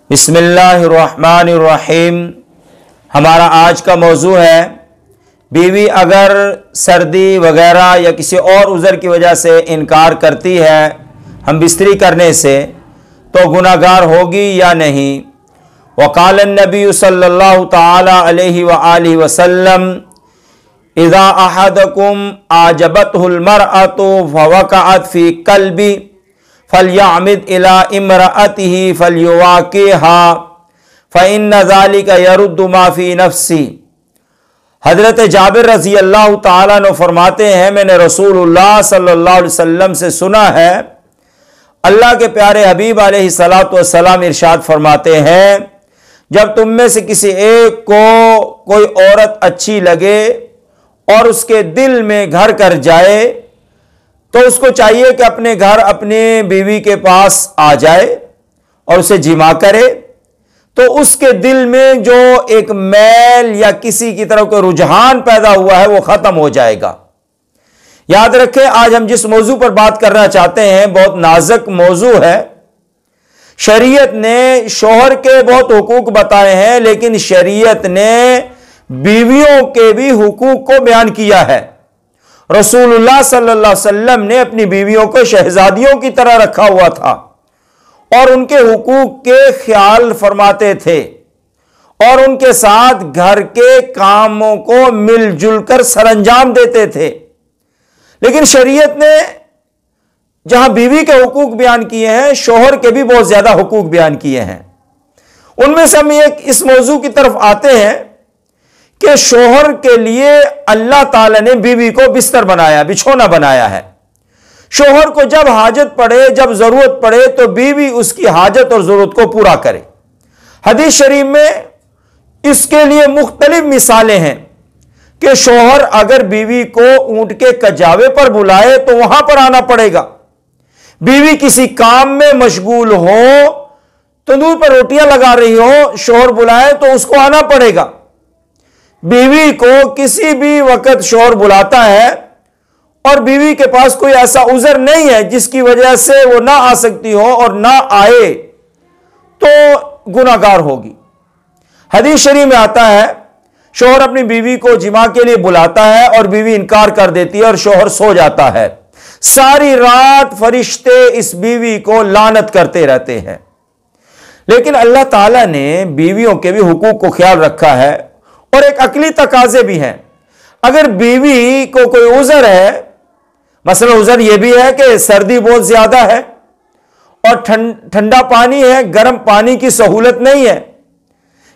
बिस्मिल्लाहिर्रहमानिर्रहीम। हमारा आज का मौजू है बीवी अगर सर्दी वगैरह या किसी और उज़र की वजह से इनकार करती है हम बिस्तरी करने से तो गुनाहगार होगी या नहीं। वक़ाल नबी सल्लल्लाहु तआला अलैहि व आलिहि वसल्लम इज़ा अहदकुम आजबतहुल मरअतु फवक़अत फ़ी क़ल्बी फलयअमिद इला इम्रअतिही फलयुवाक़िहा फ़इन्न ज़ालिका यरुद्दु मा फ़ी नफ़्सी। हज़रत जाबिर रज़ी अल्लाह तआला अन्हु फरमाते हैं, मैंने रसूलुल्लाह सल्लल्लाहु अलैहि वसल्लम से सुना है, अल्लाह के प्यारे हबीब अलैहिस्सलातु वस्सलाम इरशाद फरमाते हैं, जब तुम में से किसी एक को कोई औरत अच्छी लगे और उसके दिल में घर कर जाए तो उसको चाहिए कि अपने घर अपनी बीवी के पास आ जाए और उसे जिमा करे, तो उसके दिल में जो एक मैल या किसी की तरफ कोई रुझान पैदा हुआ है वो खत्म हो जाएगा। याद रखें, आज हम जिस मौजू पर बात करना चाहते हैं बहुत नाजुक मौजू है। शरीयत ने शोहर के बहुत हुकूक बताए हैं, लेकिन शरीयत ने बीवियों के भी हुकूक को बयान किया है। रसूलुल्लाह सल्लल्लाहु अलैहि वसल्लम ने अपनी बीवियों को शहजादियों की तरह रखा हुआ था और उनके हुकूक के ख्याल फरमाते थे और उनके साथ घर के कामों को मिलजुल कर सरंजाम देते थे। लेकिन शरीयत ने जहां बीवी के हुकूक बयान किए हैं, शोहर के भी बहुत ज्यादा हुकूक बयान किए हैं। उनमें से हम इस मौजू की तरफ आते हैं कि शोहर के लिए अल्लाह ताला ने बीवी को बिस्तर बनाया, बिछौना बनाया है। शोहर को जब हाजत पड़े, जब जरूरत पड़े तो बीवी उसकी हाजत और जरूरत को पूरा करे। हदीस शरीफ में इसके लिए मुख्तलिफ मिसालें हैं कि शोहर अगर बीवी को ऊंट के कजावे पर बुलाए तो वहां पर आना पड़ेगा। बीवी किसी काम में मशगूल हो, तंदूर पर रोटियां लगा रही हो, शोहर बुलाए तो उसको आना पड़ेगा। बीवी को किसी भी वक्त शोहर बुलाता है और बीवी के पास कोई ऐसा उज़र नहीं है जिसकी वजह से वो ना आ सकती हो और ना आए तो गुनाहगार होगी। हदीस शरीफ में आता है, शोहर अपनी बीवी को जिमा के लिए बुलाता है और बीवी इनकार कर देती है और शोहर सो जाता है। सारी रात फरिश्ते इस बीवी को लानत करते रहते हैं। लेकिन अल्लाह ताला ने बीवियों के भी हुकूक को ख्याल रखा है और एक अकली तकाजे भी हैं। अगर बीवी को कोई उज़र है, मसला उज़र यह भी है कि सर्दी बहुत ज्यादा है और ठंडा पानी है, गर्म पानी की सहूलत नहीं है,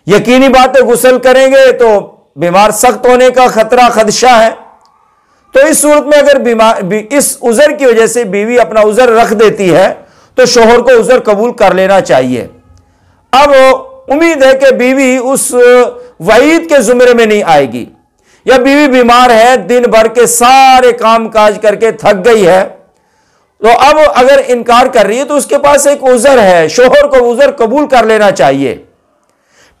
यकीनी बात है गुस्ल करेंगे तो बीमार सख्त होने का खतरा खदशा है। तो इस सूरत में अगर इस उज़र की वजह से बीवी अपना उज़र रख देती है तो शोहर को उज़र कबूल कर लेना चाहिए। अब उम्मीद है कि बीवी उस वईद के जुमरे में नहीं आएगी, या बीवी बीमार है, दिन भर के सारे काम काज करके थक गई है, तो अब अगर इनकार कर रही है तो उसके पास एक उज़र है, शोहर को उज़र कबूल कर लेना चाहिए।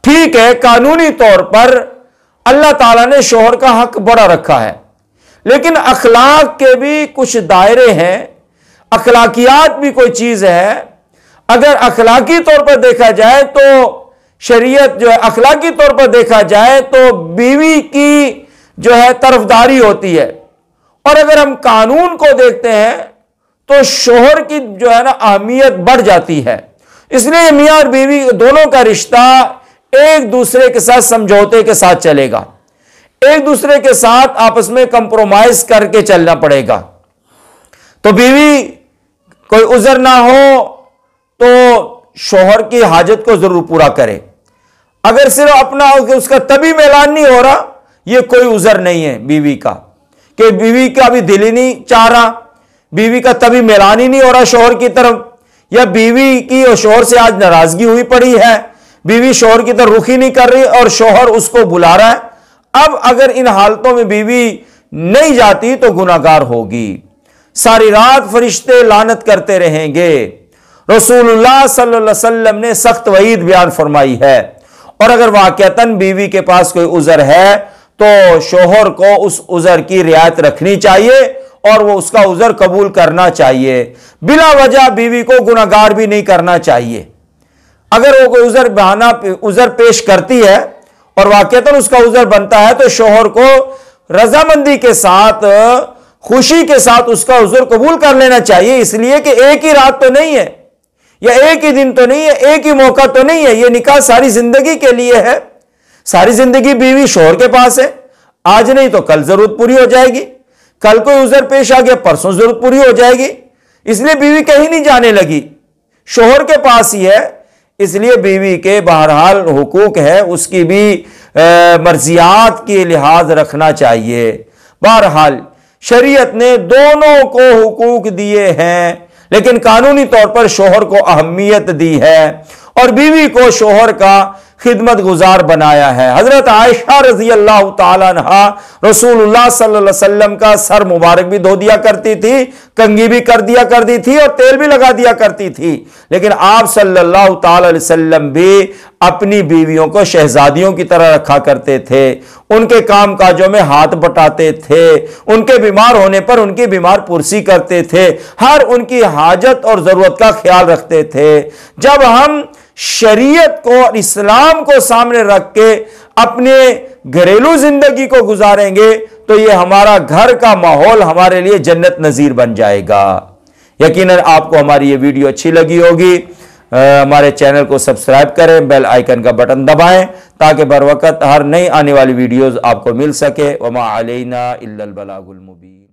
ठीक है, कानूनी तौर पर अल्लाह ताला ने शोहर का हक बड़ा रखा है, लेकिन अखलाक के भी कुछ दायरे हैं, अखलाकियात भी कोई चीज है। अगर अखलाकी तौर पर देखा जाए तो शरीयत जो है, अखलाकी तौर पर देखा जाए तो बीवी की जो है तरफदारी होती है, और अगर हम कानून को देखते हैं तो शोहर की जो है ना अहमियत बढ़ जाती है। इसलिए मियां और बीवी दोनों का रिश्ता एक दूसरे के साथ समझौते के साथ चलेगा, एक दूसरे के साथ आपस में कंप्रोमाइज करके चलना पड़ेगा। तो बीवी कोई उज़र ना हो तो शोहर की हाजत को जरूर पूरा करे। अगर सिर्फ अपना उसका तभी मैलान नहीं हो रहा, यह कोई उज़र नहीं है बीवी का, कि बीवी का भी दिल ही नहीं चाह रहा, बीवी का तभी मैलान ही नहीं हो रहा शोहर की तरफ, या बीवी की और शोहर से आज नाराजगी हुई पड़ी है, बीवी शोहर की तरफ रुख ही नहीं कर रही और शोहर उसको बुला रहा है। अब अगर इन हालतों में बीवी नहीं जाती तो गुनाहगार होगी, सारी रात फरिश्ते लानत करते रहेंगे। रसूलुल्लाह सल्लल्लाहु अलैहि वसल्लम ने सख्त वईद बयान फरमाई है। और अगर वाकईतन बीवी के पास कोई उज़र है तो शोहर को उस उज़र की रियायत रखनी चाहिए और वो उसका उज़र कबूल करना चाहिए। बिला वजह बीवी को गुनाहगार भी नहीं करना चाहिए। अगर वो कोई उज़र पेश करती है और वाकईतन उसका उज़र बनता है तो शोहर को रजामंदी के साथ, खुशी के साथ उसका उज़र कबूल कर लेना चाहिए। इसलिए कि एक ही रात तो नहीं है, या एक ही दिन तो नहीं है, एक ही मौका तो नहीं है। यह निकाह सारी जिंदगी के लिए है। सारी जिंदगी बीवी शोहर के पास है। आज नहीं तो कल जरूरत पूरी हो जाएगी। कल कोई उज़र पेश आ गया, परसों जरूरत पूरी हो जाएगी। इसलिए बीवी कहीं नहीं जाने लगी, शोहर के पास ही है। इसलिए बीवी के बहरहाल हुकूक है, उसकी भी मर्जियात के लिहाज रखना चाहिए। बहरहाल शरीयत ने दोनों को हुकूक दिए हैं, लेकिन कानूनी तौर पर शोहर को अहमियत दी है और बीवी को शोहर का खिदमत गुजार बनाया है। हजरत आयशा रजी अल्लाह ताला अन्हा रसूलुल्लाह सल्लल्लाहु अलैहि वसल्लम का सर मुबारक भी धो दिया करती थी, कंघी भी कर दिया करती थी और तेल भी लगा दिया करती थी। लेकिन आप सल्लल्लाहु ताला अलैहि वसल्लम भी अपनी बीवियों को शहजादियों की तरह रखा करते थे। उनके काम काजों में हाथ बटाते थे, उनके बीमार होने पर उनकी बीमार पुरसी करते थे, हर उनकी हाजत और जरूरत का ख्याल रखते थे। जब हम शरीयत को और इस्लाम को सामने रख के अपने घरेलू जिंदगी को गुजारेंगे तो ये हमारा घर का माहौल हमारे लिए जन्नत नजीर बन जाएगा। यकीनन आपको हमारी ये वीडियो अच्छी लगी होगी। हमारे चैनल को सब्सक्राइब करें, बेल आइकन का बटन दबाएं ताकि बर वक्त हर नई आने वाली वीडियोस आपको मिल सके। वमा अलैना इल्लल बलागुल मुबीन।